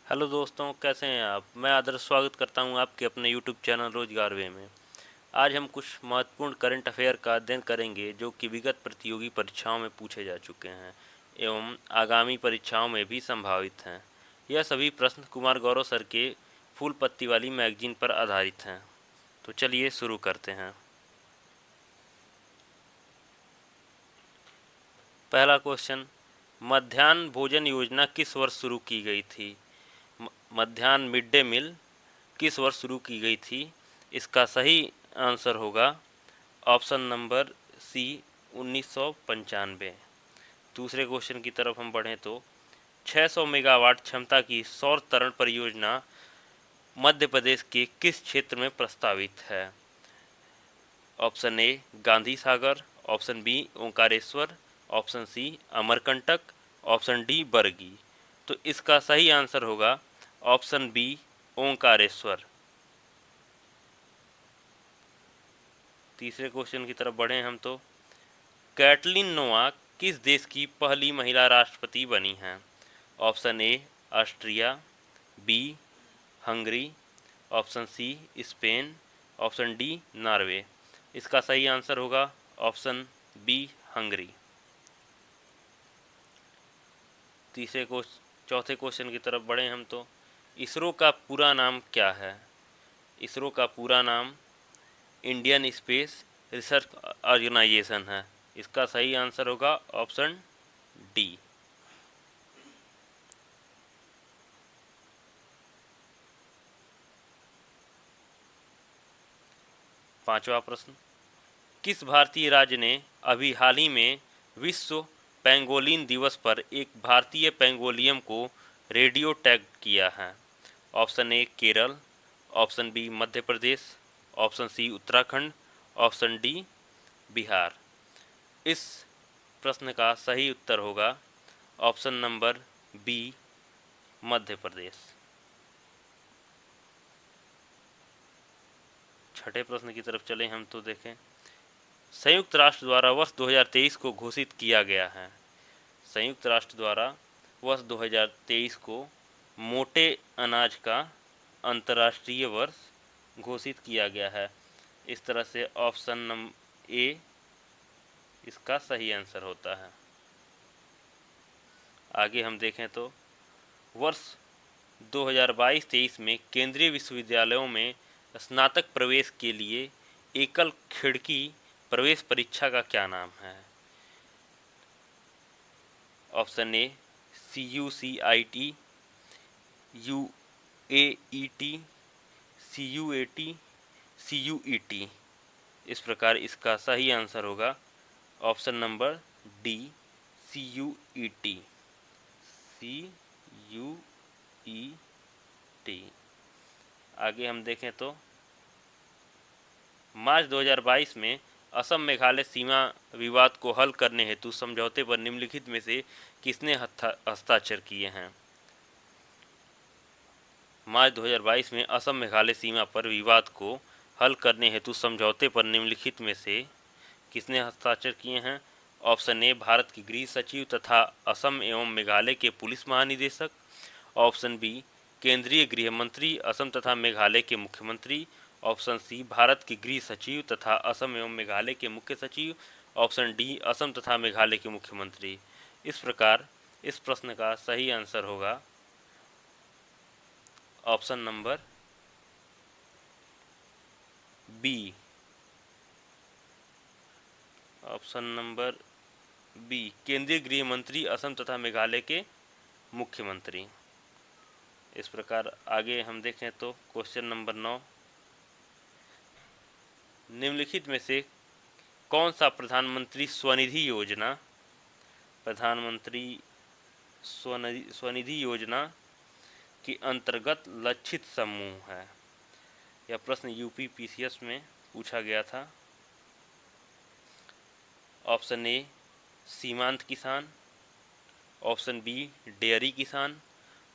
Hello दोस्तों, कैसे हैं आप। मैं आदर स्वागत करता हूं आपके अपने यूट्यूब चैनल रोजगार वे में। आज हम कुछ महत्वपूर्ण करंट अफेयर का अध्ययन करेंगे जो कि विगत प्रतियोगी परीक्षाओं में पूछे जा चुके हैं एवं आगामी परीक्षाओं में भी संभावित हैं। यह सभी प्रश्न कुमार गौरव सर के फूल पत्ती वाली मैगजीन पर आधारित हैं। तो चलिए शुरू करते हैं। पहला क्वेश्चन, मध्याह्न भोजन योजना किस वर्ष शुरू की गई थी। मध्याह्न मिड डे मील किस वर्ष शुरू की गई थी। इसका सही आंसर होगा ऑप्शन नंबर सी, 1995। दूसरे क्वेश्चन की तरफ हम बढ़ें तो 600 मेगावाट क्षमता की सौर तरण परियोजना मध्य प्रदेश के किस क्षेत्र में प्रस्तावित है। Option A Gandhi Sagar, option B Omkareshwar, option C Amarkantak, option D Bargi. तो इसका सही आंसर होगा ऑप्शन बी ओंकारेश्वर। तीसरे क्वेश्चन की तरफ बढ़े हम तो कैटलिन नोवाक किस देश की पहली महिला राष्ट्रपति बनी हैं। Option A Austria, B Hungary, option C Spain, option D Norway. इसका सही आंसर होगा ऑप्शन बी हंगरी। चौथे क्वेश्चन की तरफ बढ़े हम तो इसरो का पूरा नाम क्या है। इसरो का पूरा नाम इंडियन स्पेस रिसर्च ऑर्गेनाइजेशन है। इसका सही आंसर होगा ऑप्शन डी। पांचवा प्रश्न, किस भारतीय राज्य ने अभी हाल ही में विश्व पेंगोलिन दिवस पर एक भारतीय पेंगोलियन को रेडियो टैग किया है। Option A Kerala, option B Madhya Pradesh, option C Uttarakhand, option D Bihar. इस प्रश्न का सही उत्तर होगा option number B Madhya Pradesh. छठे प्रश्न की तरफ चले हम तो देखें संयुक्त राष्ट्र द्वारा वर्ष 2023 को घोषित किया गया है। संयुक्त राष्ट्र द्वारा वर्ष 2023 को मोटे अनाज का अंतर्राष्ट्रीय वर्ष घोषित किया गया है। इस तरह से ऑप्शन नंबर ए इसका सही आंसर होता है। आगे हम देखें तो वर्ष 2022-23 में केंद्रीय विश्वविद्यालयों में स्नातक प्रवेश के लिए एकल खिड़की प्रवेश परीक्षा का क्या नाम है। ऑप्शन ए CUCIT, UAET, CUAT, CUET। इस प्रकार इसका सही आंसर होगा option number D CUET। CUET। आगे हम देखें तो मार्च 2022 में असम मेघालय सीमा विवाद को हल करने हेतु समझौते पर निम्नलिखित में से किसने हस्ताक्षर किए हैं। मार्च 2022 में असम मेघालय सीमा पर विवाद को हल करने हेतु समझौते पर निम्नलिखित में से किसने हस्ताक्षर किए हैं। ऑप्शन ए भारत के गृह सचिव तथा असम एवं मेघालय के पुलिस महानिदेशक, ऑप्शन बी केंद्रीय गृह मंत्री असम तथा मेघालय के मुख्यमंत्री, ऑप्शन सी भारत के गृह सचिव तथा असम एवं मेघालय के मुख्य सचिव, ऑप्शन डी असम तथा मेघालय के मुख्यमंत्री। इस प्रकार इस प्रश्न का सही आंसर होगा option number B. Option number B केंद्रीय गृह मंत्री असम तथा मेघालय के मुख्यमंत्री। इस प्रकार आगे हम देखें तो क्वेश्चन नंबर 9, निम्नलिखित में से कौन सा प्रधानमंत्री स्वनिधि योजना के अंतर्गत लक्षित समूह है। यह प्रश्न यूपी PCS में पूछा गया था। ऑप्शन ए सीमांत किसान, ऑप्शन बी डेयरी किसान,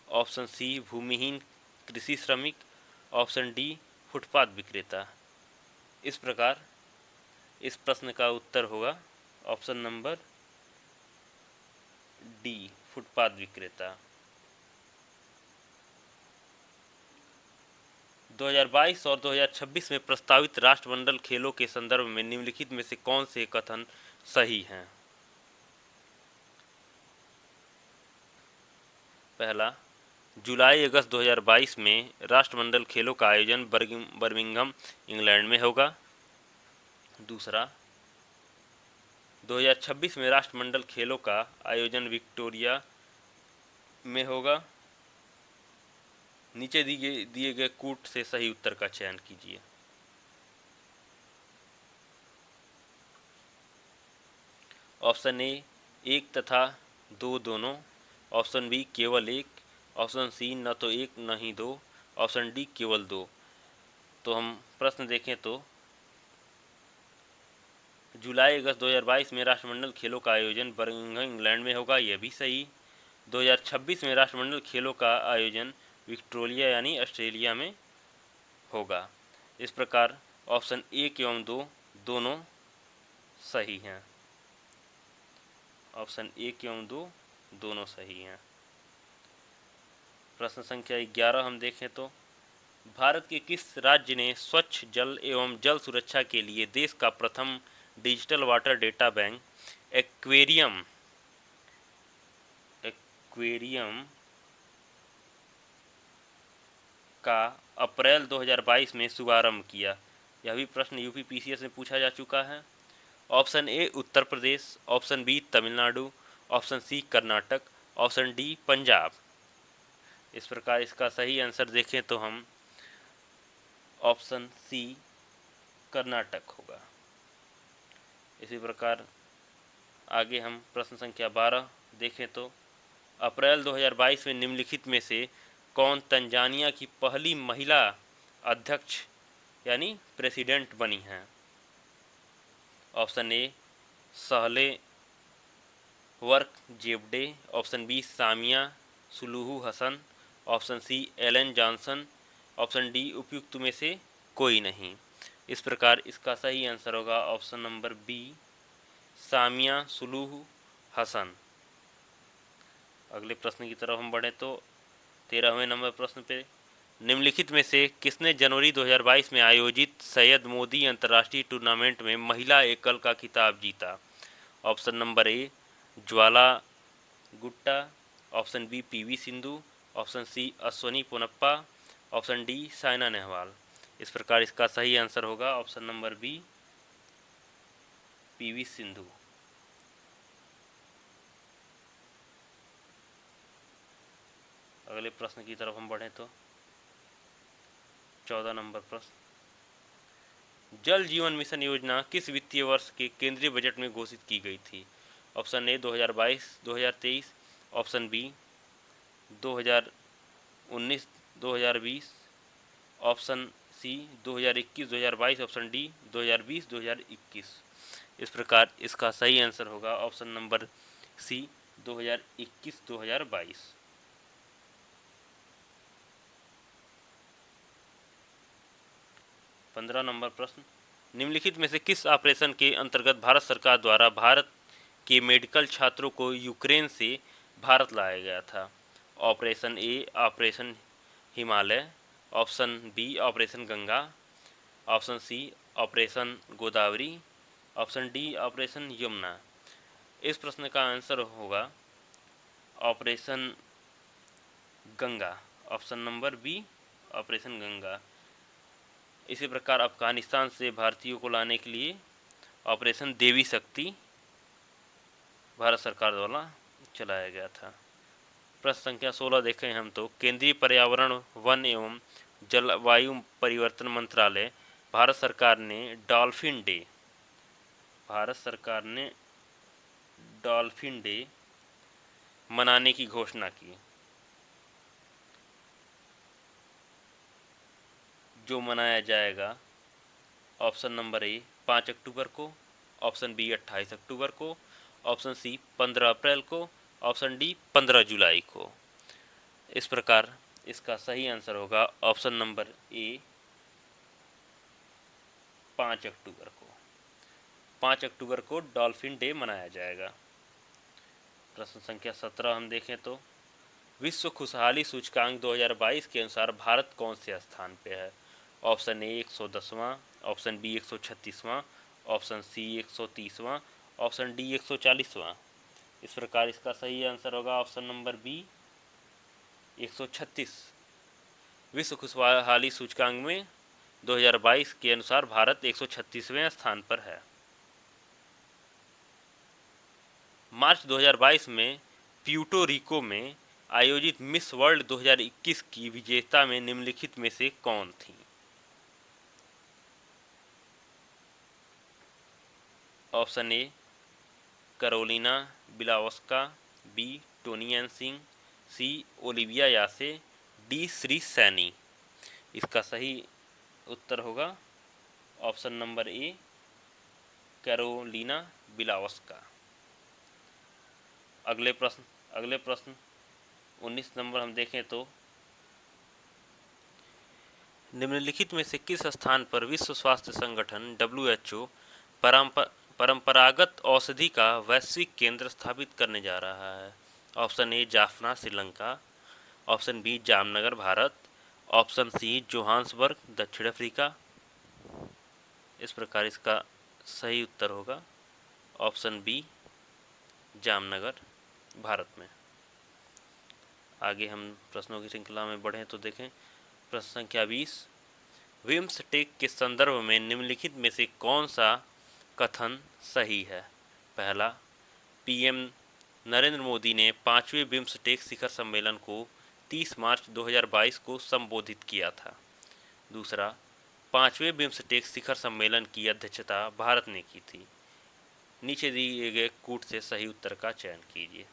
ऑप्शन सी भूमिहीन कृषि श्रमिक, ऑप्शन डी फुटपाथ विक्रेता। इस प्रकार इस प्रश्न का उत्तर होगा ऑप्शन नंबर डी फुटपाथ विक्रेता। 2022 और 2026 में प्रस्तावित राष्ट्रमंडल खेलों के संदर्भ में निम्नलिखित में से कौन से कथन सही हैं? पहला, जुलाई अगस्त 2022 में राष्ट्रमंडल खेलों का आयोजन बर्मिंघम इंग्लैंड में होगा। दूसरा, 2026 में राष्ट्रमंडल खेलों का आयोजन विक्टोरिया में होगा। नीचे दिए गए कूट से सही उत्तर का चयन कीजिए। ऑप्शन ए, एक तथा दो दोनों। ऑप्शन बी, केवल एक। ऑप्शन सी, न तो एक न ही दो। ऑप्शन डी, केवल दो। तो हम प्रश्न देखें तो जुलाई अगस्त 2022 में राष्ट्रमंडल खेलों का आयोजन बर्मिंघम इंग्लैंड में होगा, यह भी सही। 2026 में राष्ट्रमंडल खेलों का आयोजन विक्टोरिया यानी ऑस्ट्रेलिया में होगा। इस प्रकार ऑप्शन एक एवं दो दोनों सही हैं। ऑप्शन एक एवं दो दोनों सही हैं। प्रश्न संख्या 11 हम देखें तो भारत के किस राज्य ने स्वच्छ जल एवं जल सुरक्षा के लिए देश का प्रथम digital water data bank aquarium का अप्रैल 2022 में शुभारंभ किया? यह भी प्रश्न यूपी पीसीएस में पूछा जा चुका है। Option A, Uttar Pradesh. Option B, Tamil Nadu. Option C, Karnataka. Option D, Punjab. इस प्रकार इसका सही आंसर देखें तो हम ऑप्शन सी, कर्नाटक होगा। इसी प्रकार आगे हम प्रश्न संख्या 12 देखें तो अप्रैल 2022 में निम्नलिखित में से कौन तंजानिया की पहली महिला अध्यक्ष यानी प्रेसिडेंट बनी हैं? Option A, Sahle Work Zewde. Option B, Samia Suluhu Hassan. Option C, Ellen Johnson. Option D, उपयुक्त में से कोई नहीं। इस प्रकार इसका सही आंसर होगा option number B, Samia Suluhu Hassan. अगले प्रश्न की तरफ हम बढ़े तो 13वें नंबर प्रश्न पे निम्नलिखित में से किसने जनवरी 2022 में आयोजित सैयद मोदी अंतर्राष्ट्रीय टूर्नामेंट में महिला एकल का खिताब जीता? Option number A, Jwala Gutta. Option B, PV Sindhu. Option C, Ashwini Ponnappa. Option D, Saina Nehwal. इस प्रकार इसका सही आंसर होगा option number B, PV Sindhu. अगले प्रश्न की तरफ हम बढ़ें तो 14 नंबर प्रश्न, जल जीवन मिशन योजना किस वित्तीय वर्ष के केंद्रीय बजट में घोषित की गई थी? Option A, 2022-2023। Option B, 2019-2020। Option C, 2021-2022। Option D, 2020-2021। इस प्रकार इसका सही आंसर होगा ऑप्शन नंबर सी, 2021-2022। 15 नंबर प्रश्न, निम्नलिखित में से किस ऑपरेशन के अंतर्गत भारत सरकार द्वारा भारत के मेडिकल छात्रों को यूक्रेन से भारत लाया गया था? Operation A, operation Himalaya. Option B, operation Ganga. Option C, operation Godavari. Option D, operation Yamuna. इस प्रश्न का आंसर होगा operation Ganga. Option number B, operation Ganga. इसी प्रकार अफगानिस्तान से भारतीयों को लाने के लिए ऑपरेशन देवी शक्ति भारत सरकार द्वारा चलाया गया था। प्रश्न संख्या 16 देखें हम तो केंद्रीय पर्यावरण, वन एवं जलवायु परिवर्तन मंत्रालय भारत सरकार ने डॉल्फिन डे मनाने की घोषणा की, जो मनाया जाएगा। ऑप्शन नंबर ए, 5 अक्टूबर को। ऑप्शन बी, 28 अक्टूबर को। ऑप्शन सी, 15 अप्रैल को। ऑप्शन डी, 15 जुलाई को। इस प्रकार इसका सही आंसर होगा ऑप्शन नंबर ए, 5 अक्टूबर को। 5 अक्टूबर को डॉल्फिन डे मनाया जाएगा। प्रश्न संख्या 17 हम देखें तो विश्व खुशहाली सूचकांक 2022 के अनुसार भारत कौन से स्थान पे है? ऑप्शन ए 110वां, ऑप्शन बी 136वां, ऑप्शन सी 130वां, ऑप्शन डी 140वां। इस प्रकार इसका सही आंसर होगा ऑप्शन नंबर बी 136। विश्व खुशहाली सूचकांक में 2022 के अनुसार भारत 136वें स्थान पर है। मार्च 2022 में प्यूर्टो रिको में आयोजित मिस वर्ल्ड 2021 की विजेता में निम्नलिखित में से कौन थी? Option A Karolina Bielawska, B Tony Singh, C Olivia Yace, D Shri Saini. इसका सही उत्तर होगा option number A Karolina Bielawska. अगले प्रश्न 19 नंबर हम देखें तो निम्नलिखित में से किस स्थान पर विश्व स्वास्थ्य संगठन WHO परंपरागत औषधि का वैश्विक केंद्र स्थापित करने जा रहा है? Option A Jaffna Sri Lanka, option B Jamnagar Bharat, option C Johannesburg दक्षिण अफ्रीका। इस प्रकार इसका सही उत्तर होगा ऑप्शन बी जामनगर भारत में। आगे हम प्रश्नों की श्रृंखला में बढ़ें तो देखें प्रश्न संख्या 20। बिम्स्टेक के संदर्भ में निम्नलिखित में से कौन सा कथन सही है? पहला, पीएम नरेंद्र मोदी ने 5वें बिम्स्टेक शिखर सम्मेलन को 30 मार्च 2022 को संबोधित किया था। दूसरा, 5वें बिम्स्टेक शिखर सम्मेलन की अध्यक्षता भारत ने की थी। नीचे दिए गए कूट से सही उत्तर का चयन कीजिए।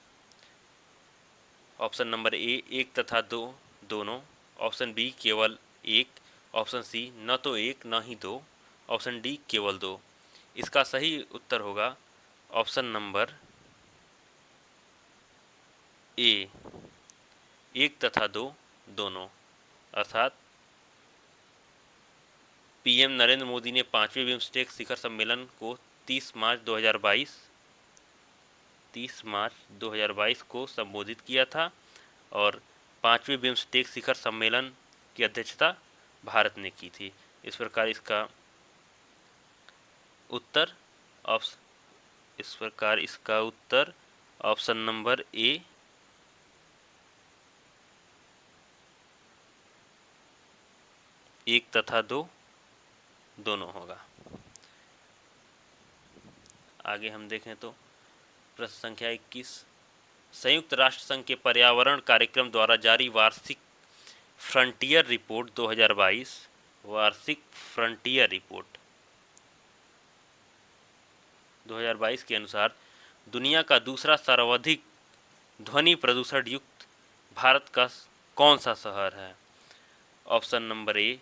ऑप्शन नंबर ए 1 तथा 2 दोनों, ऑप्शन बी केवल 1, ऑप्शन सी न तो 1 न ही 2, ऑप्शन डी केवल 2। इसका सही उत्तर होगा ऑप्शन नंबर ए 1 तथा 2 दोनों, अर्थात पीएम नरेंद्र मोदी ने 5वें बिम्स्टेक शिखर सम्मेलन को 30 मार्च 2022 को संबोधित किया था और 5वें बिम्स्टेक शिखर सम्मेलन की अध्यक्षता भारत ने की थी। इस प्रकार इसका उत्तर ऑप्शन नंबर ए 1 तथा 2 दोनों होगा। आगे हम देखें तो प्रश्न संख्या 21। संयुक्त राष्ट्र संघ के पर्यावरण कार्यक्रम द्वारा जारी वार्षिक फ्रंटियर रिपोर्ट 2022 वार्षिक फ्रंटियर रिपोर्ट 2022 के अनुसार दुनिया का दूसरा सर्वाधिक ध्वनि प्रदूषण युक्त भारत का कौन सा शहर है? Option number A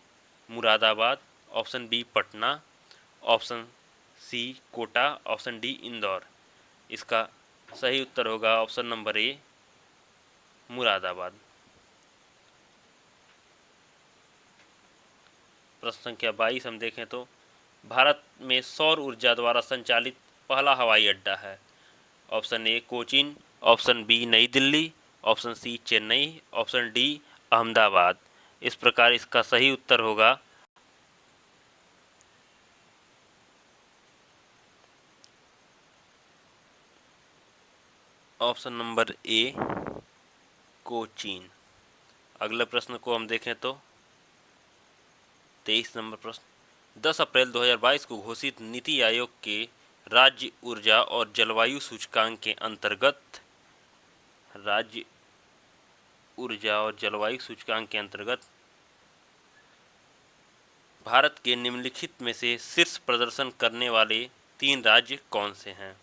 Moradabad, option B Patna, option C Kota, option D Indore. इसका सही उत्तर होगा ऑप्शन नंबर ए मुरादाबाद। प्रश्न संख्या 22 हम देखें तो भारत में सौर ऊर्जा द्वारा संचालित पहला हवाई अड्डा है। Option A Cochin, option B New Delhi, option C Chennai, option D Ahmedabad. इस प्रकार इसका सही उत्तर होगा ऑप्शन नंबर ए कोचीन। अगले प्रश्न को हम देखें तो 23 नंबर प्रश्न 10 अप्रैल 2022 को घोषित नीति आयोग के राज्य ऊर्जा और जलवायु सूचकांक के अंतर्गत भारत के निम्नलिखित में से शीर्ष प्रदर्शन करने वाले 3 राज्य कौन से हैं?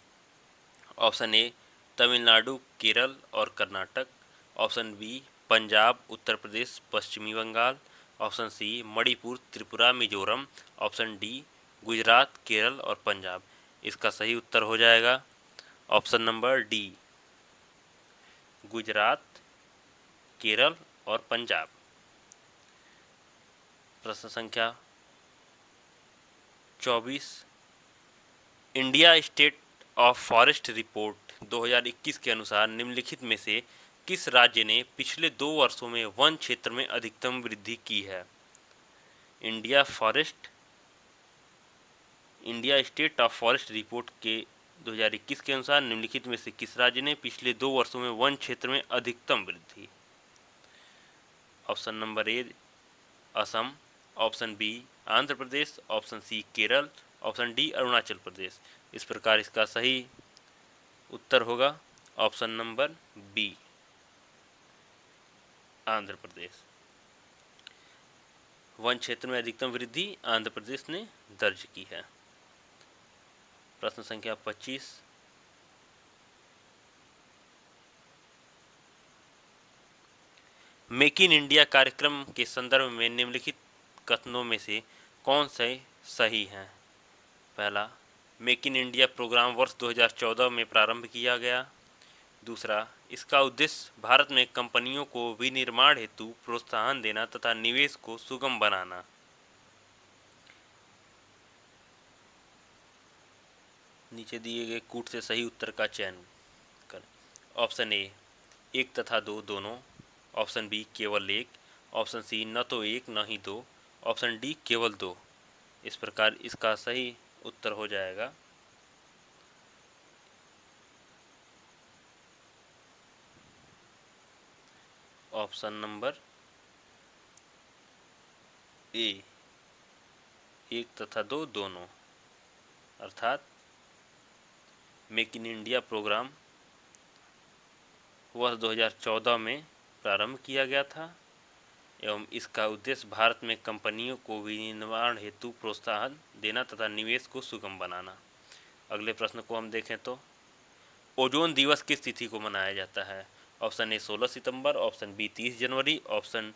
ऑप्शन ए तमिलनाडु, केरल और कर्नाटक, ऑप्शन बी पंजाब, उत्तर प्रदेश, पश्चिमी Bengal, option C Manipur, Tripura, Mizoram, option D Gujarat, Kerala और पंजाब। इसका सही उत्तर हो जाएगा option number D Gujarat, Kerala और पंजाब। प्रश्न संख्या 24 India state of forest report 2021 के अनुसार निम्नलिखित में से किस राज्य ने पिछले 2 वर्षों में वन क्षेत्र में अधिकतम वृद्धि की है? India state of forest report के 2021 के अनुसार निम्नलिखित में से किस राज्य ने पिछले 2 वर्षों में वन क्षेत्र में अधिकतम वृद्धि? Option number A Assam, option B Andhra Pradesh, option C Kerala, option D Arunachal Pradesh. इस प्रकार इसका सही उत्तर होगा option number B Andhra Pradesh. वन क्षेत्र में अधिकतम वृद्धि आंध्र प्रदेश ने दर्ज की है। प्रश्न संख्या 25, मेक इन इंडिया कार्यक्रम के संदर्भ में निम्नलिखित कथनों में से कौन से सही हैं? पहला, मेक इन इंडिया प्रोग्राम वर्ष 2014 में प्रारंभ किया गया। दूसरा, इसका उद्देश्य भारत में कंपनियों को विनिर्माण हेतु प्रोत्साहन देना तथा निवेश को सुगम बनाना। नीचे दिए गए कूट से सही उत्तर का चयन करें। ऑप्शन ए एक तथा दो दोनों, ऑप्शन बी केवल एक, ऑप्शन सी न तो एक न ही दो, ऑप्शन डी केवल दो। इस प्रकार इसका सही उत्तर हो जाएगा ऑप्शन नंबर ए एक तथा दो दोनों, अर्थात मेक इन इंडिया प्रोग्राम वर्ष 2014 में प्रारंभ किया गया था एवं इसका उद्देश्य भारत में कंपनियों को विनिर्माण हेतु प्रोत्साहन देना तथा निवेश को सुगम बनाना। अगले प्रश्न को हम देखें तो ओजोन दिवस किस तिथि को मनाया जाता है? ऑप्शन ए 16 सितंबर, ऑप्शन बी 30 जनवरी, ऑप्शन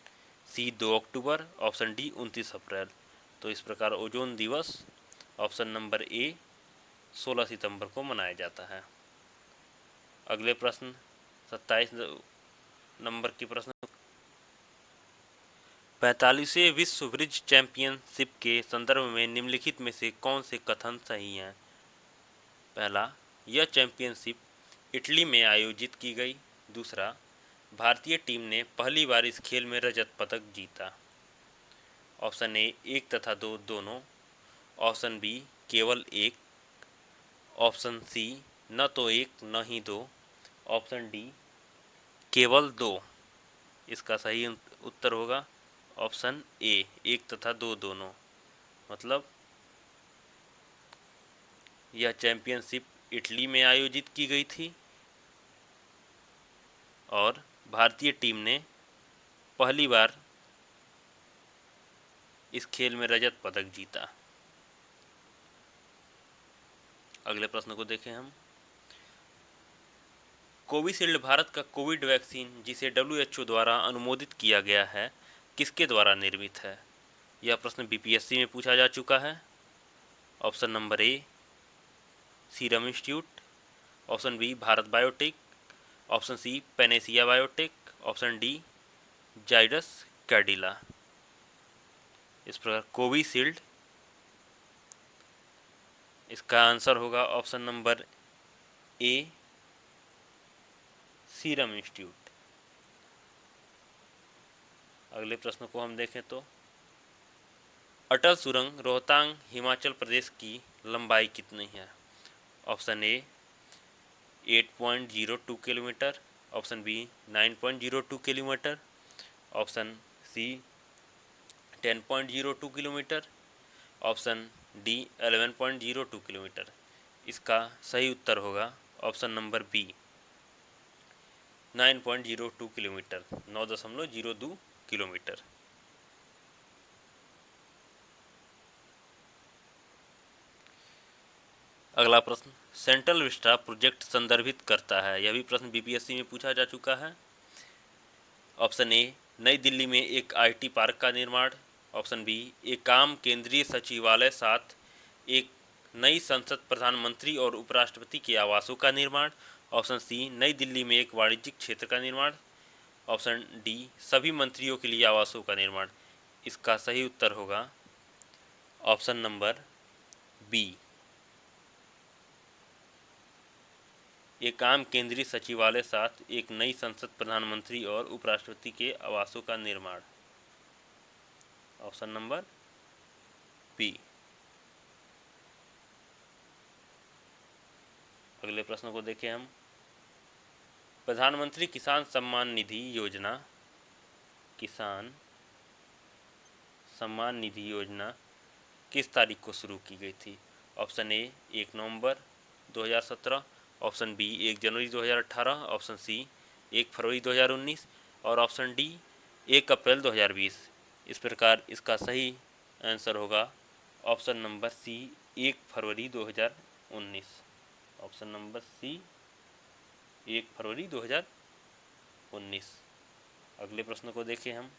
सी 2 अक्टूबर, ऑप्शन डी 29 अप्रैल। तो इस प्रकार ओजोन दिवस ऑप्शन नंबर ए 16 सितंबर को मनाया जाता है। अगले प्रश्न 27 नंबर के प्रश्न, 45वें विश्व ब्रिज चैंपियनशिप के संदर्भ में निम्नलिखित में से कौन से कथन सही हैं? पहला, यह चैंपियनशिप इटली में आयोजित की गई। दूसरा, भारतीय टीम ने पहली बार इस खेल में रजत पदक जीता। ऑप्शन ए एक तथा दो दोनों, ऑप्शन बी केवल एक, ऑप्शन सी न तो एक न ही दो, ऑप्शन डी केवल दो। इसका सही उत्तर होगा ऑप्शन ए एक तथा दो दोनों। मतलब यह चैंपियनशिप इटली में आयोजित की गई थी और भारतीय टीम ने पहली बार इस खेल में रजत पदक जीता। अगले प्रश्न को देखें हम। कोविशील्ड भारत का कोविड वैक्सीन जिसे WHO द्वारा अनुमोदित किया गया है किसके द्वारा निर्मित है? यह प्रश्न बीपीएससी में पूछा जा चुका है। Option number A serum institute, option B Bharat biotech, option C Panacea biotech, option D Zydus Cadila. इस प्रकार कोविशील्ड इसका आंसर होगा option number A serum institute. अगले प्रश्न को हम देखें तो अटल सुरंग रोहतांग हिमाचल प्रदेश की लंबाई कितनी है? Option A 8.02 kilometre, option B 9.02 kilometre, option C 10.02 kilometre, option D 11.02 kilometre. इसका सही उत्तर होगा option number B 9.02 kilometre, 9.02 kilometre. अगला प्रश्न, सेंट्रल विस्टा प्रोजेक्ट संदर्भित करता है? यह भी प्रश्न बीपीएससी में पूछा जा चुका है। ऑप्शन ए नई दिल्ली में एक आईटी पार्क का निर्माण, ऑप्शन बी एक आम केंद्रीय सचिवालय साथ एक नई संसद प्रधानमंत्री और उपराष्ट्रपति के आवासों का निर्माण, ऑप्शन सी नई दिल्ली में एक वाणिज्यिक क्षेत्र का निर्माण, ऑप्शन डी सभी मंत्रियों के लिए आवासों का निर्माण। इसका सही उत्तर होगा ऑप्शन नंबर बी एक आम केंद्रीय सचिवालय साथ एक नई संसद प्रधानमंत्री और उपराष्ट्रपति के आवासों का निर्माण। Option number B. अगले प्रश्न को देखें हम। प्रधानमंत्री किसान सम्मान निधि योजना, किसान सम्मान निधि योजना किस तारीख को शुरू की गई थी? ऑप्शन ए 1 नवंबर 2017, ऑप्शन बी 1 जनवरी 2018, ऑप्शन सी 1 फरवरी 2019 और ऑप्शन डी 1 अप्रैल 2020। इस प्रकार इसका सही आंसर होगा ऑप्शन नंबर सी 1 फरवरी 2019। ऑप्शन नंबर सी 1 फरवरी 2019। अगले प्रश्न को देखें हम।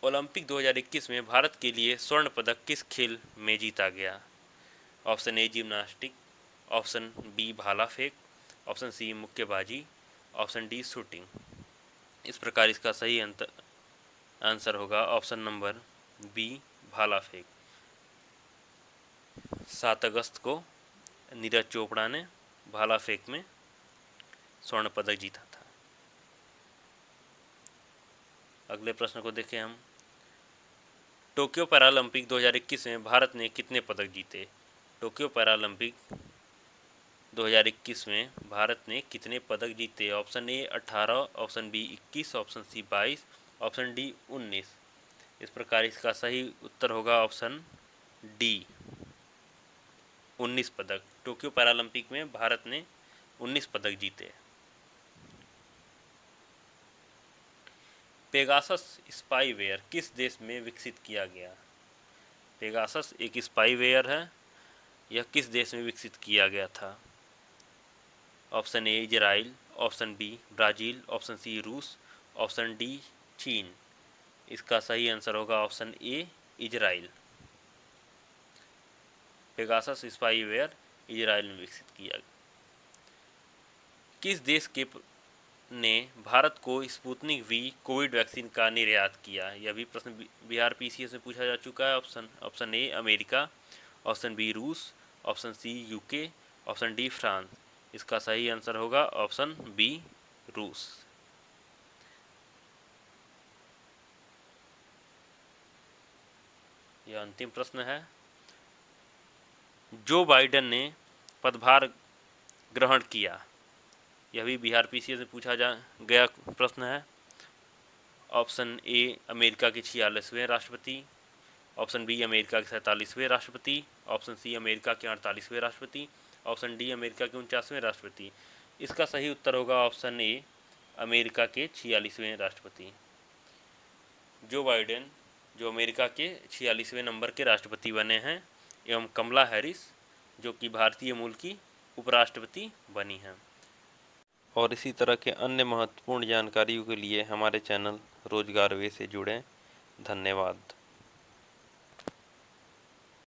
ओलंपिक 2021 में भारत के लिए स्वर्ण पदक किस खेल में जीता गया? Option A gymnastic, option B भाला फेंक, ऑप्शन सी मुक्केबाजी, ऑप्शन डी शूटिंग। इस प्रकार इसका सही आंसर होगा ऑप्शन नंबर बी भाला फेंक। 7 अगस्त को नीरज चोपड़ा ने भाला फेंक में स्वर्ण पदक जीता था। अगले प्रश्न को देखें हम। टोक्यो पैरालंपिक 2021 में भारत ने कितने पदक जीते? टोक्यो पैरालंपिक 2021 में भारत ने कितने पदक जीते? Option A 18, option B 21, option C 22, option D 19। इस प्रकार इसका सही उत्तर होगा ऑप्शन डी 19 पदक। टोक्यो पैरालंपिक में भारत ने 19 पदक जीते। पेगासस स्पाईवेयर किस देश में विकसित किया गया? पेगासस एक स्पाईवेयर है, यह किस देश में विकसित किया गया था? Option A Israel, option B Brazil, option C रूस, ऑप्शन डी चीन। इसका सही आंसर होगा option A Israel. Pegasus spyware Israel में विकसित किया गया। किस देश के ने भारत को स्पुतनिक वी कोविड वैक्सीन का निर्यात किया? यह भी प्रश्न बिहार पीसीएस में पूछा जा चुका है। Option A America, option B रूस, option C UK, option D France. इसका सही आंसर होगा ऑप्शन बी रूस। यह अंतिम प्रश्न है। जो बाइडेन ने पदभार ग्रहण किया, यह भी बिहार पीसीएस में पूछा गया प्रश्न है। ऑप्शन ए अमेरिका के 46वें राष्ट्रपति, ऑप्शन बी अमेरिका के 47वें राष्ट्रपति, ऑप्शन सी अमेरिका के 48वें राष्ट्रपति, ऑप्शन डी अमेरिका के 49वें राष्ट्रपति। इसका सही उत्तर होगा ऑप्शन ए अमेरिका के 46वें राष्ट्रपति। जो बाइडेन जो अमेरिका के 46वें नंबर के राष्ट्रपति बने हैं, एवं कमला हैरिस जो कि भारतीय मूल की उपराष्ट्रपति बनी हैं। और इसी तरह के अन्य महत्वपूर्ण जानकारियों के लिए हमारे चैनल रोजगार वे से जुड़ें। धन्यवाद।